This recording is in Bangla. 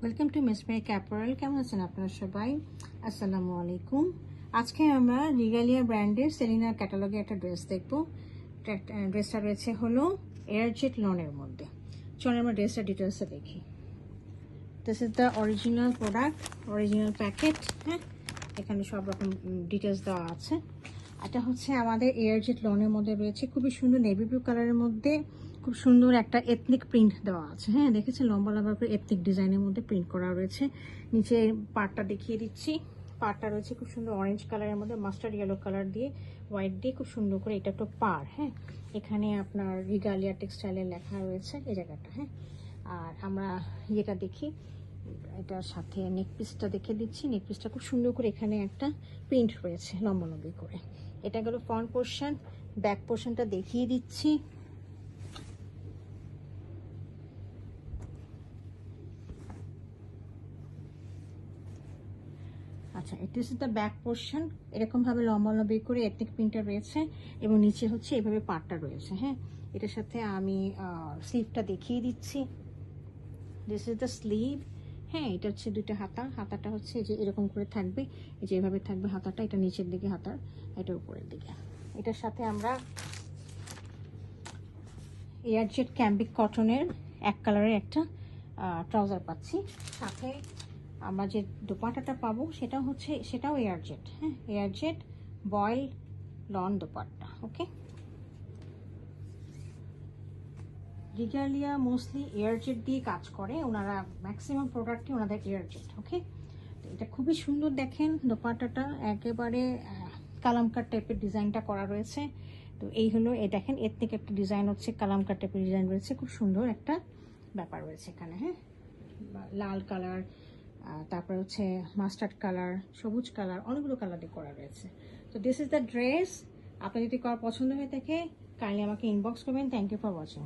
Welcome to miss make apparel. কেমন আছেন আপনারা সবাই? আসসালামু আলাইকুম। আজকে আমরা রিগালিয়া ব্র্যান্ডের সেলিনা ক্যাটালগে একটা ড্রেস দেখবো। ড্রেসটা রয়েছে হলো এয়ারজেট লনের মধ্যে। চলুন আমরা ড্রেসটা ডিটেলসে দেখি। This is the original product, original packet. হ্যাঁ, এখানে সব রকম ডিটেলস দেওয়া আছে। এটা হচ্ছে আমাদের এয়ারজেট লনের মধ্যে রয়েছে, খুবই সুন্দর নেভি ব্লু কালারের মধ্যে খুব সুন্দর একটা এথনিক প্রিন্ট দেওয়া আছে। হ্যাঁ, দেখেছেন লম্বা লম্বা করে এথনিক ডিজাইনের মধ্যে প্রিন্ট করা রয়েছে। নিচে পাড়টা দেখিয়ে দিচ্ছি। পাড়টা রয়েছে খুব সুন্দর অরেঞ্জ কালারের মধ্যে মাস্টার্ড ইয়েলো কালার দিয়ে হোয়াইট দিয়ে খুব সুন্দর করে, এটা একটা পাড়। হ্যাঁ, এখানে আপনার রিগালিয়া টেক্সটাইলের লেখা রয়েছে এই জায়গাটা। হ্যাঁ, আর আমরা যেটা দেখি এটার সাথে নেক পিসটা দেখে দিচ্ছি। নেক পিসটা খুব সুন্দর করে এখানে একটা প্রিন্ট রয়েছে লম্বালম্বি করে। এটা গেল ফ্রন্ট পোর্শন। ব্যাক পোর্শনটা দেখিয়ে দিচ্ছি। আচ্ছা, এটা হচ্ছে দ্য ব্যাক পোর্শন। এরকমভাবে লম্বালম্বি করে এথনিক প্রিন্টটা রয়েছে এবং নিচে হচ্ছে এভাবে পাটটা রয়েছে। হ্যাঁ, এটার সাথে আমি স্লিভটা দেখিয়ে দিচ্ছি। This is the sleeve. হ্যাঁ, এটা হচ্ছে দুইটা হাতা। হাতাটা হচ্ছে যে এরকম করে থাকবে, এই যে এভাবে থাকবে হাতাটা। এটা নিচের দিকে হাতার, এটা উপরের দিকে। এটার সাথে আমরা এয়ারজেট ক্যাম্বিক কটনের এক কালারের একটা ট্রাউজার পাচ্ছি। সাথে আমরা যে দোপাট্টাটা পাবো সেটাও এয়ারজেট। হ্যাঁ, এয়ারজেট বয়েল লন দোপাট্টা। ওকে, রিগালিয়া মোস্টলি এয়ারজেট দিয়ে কাজ করে, ওনারা ম্যাক্সিমাম প্রোডাক্টই ওনাদের এয়ারজেট। ওকে, তো এটা খুবই সুন্দর। দেখেন দোপাট্টাটা একেবারে কালামকার টাইপের ডিজাইনটা করা রয়েছে। তো এই হলো, এই দেখেন এথনিক একটা ডিজাইন হচ্ছে, কালামকার টাইপের ডিজাইন রয়েছে, খুব সুন্দর একটা ব্যাপার রয়েছে এখানে। হ্যাঁ, লাল কালার, তারপরে হচ্ছে মাস্টার্ড কালার, সবুজ কালার, অনেকগুলো কালার দিয়ে করা রয়েছে। তো দিস ইজ দ্য ড্রেস। আপনার যদি করা পছন্দ হয়ে থাকে কাইন্ডলি আমাকে ইনবক্স করবেন। Thank you for watching.